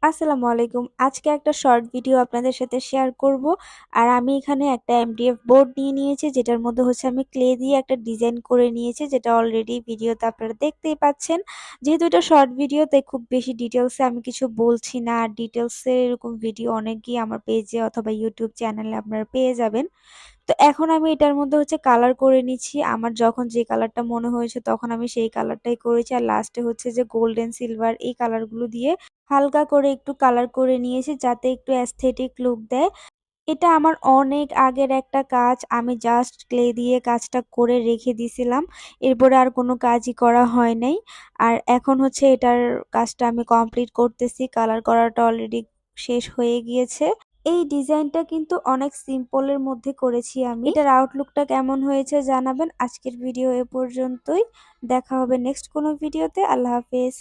আসসালামু আলাইকুম। আজকে একটা শর্ট ভিডিও আপনাদের সাথে শেয়ার করব। আর আমি এখানে একটা এমডিএফ বোর্ড নিয়ে নিয়েছি, যেটার মধ্যে হচ্ছে আমি ক্লে দিয়ে একটা ডিজাইন করে নিয়েছি, যেটা অলরেডি ভিডিওতে আপনারা দেখতেই পাচ্ছেন। যেহেতু এটা শর্ট ভিডিও, তাই খুব বেশি ডিটেলসে আমি কিছু বলছি না। আর ডিটেলসে এরকম ভিডিও অনেকই আমার পেজে অথবা ইউটিউব চ্যানেলে আপনারা পেয়ে যাবেন। তো এখন আমি এটার মধ্যে হচ্ছে কালার করে নিচ্ছি। আমার যখন যে কালারটা মনে হয়েছে তখন আমি সেই কালারটাই করেছি। আর লাস্টে হচ্ছে যে গোল্ডেন সিলভার এই কালারগুলো দিয়ে হালকা করে একটু কালার করে নিয়েছি, যাতে একটু অ্যাস্থেটিক লুক দেয়। এটা আমার অনেক আগের একটা কাজ। আমি জাস্ট ক্লে দিয়ে কাজটা করে রেখে দিছিলাম। এরপরে আর কোনো কাজই করা হয় নাই। আর এখন হচ্ছে এটার কাজটা আমি কমপ্লিট করতেছি। কালার করাটা অলরেডি শেষ হয়ে গিয়েছে। এই ডিজাইনটা কিন্তু অনেক সিম্পলের মধ্যে করেছি আমি। এটার আউটলুকটা কেমন হয়েছে জানাবেন। আজকের ভিডিও এ পর্যন্তই। দেখা হবে নেক্সট কোনো ভিডিওতে। আল্লাহ হাফেজ।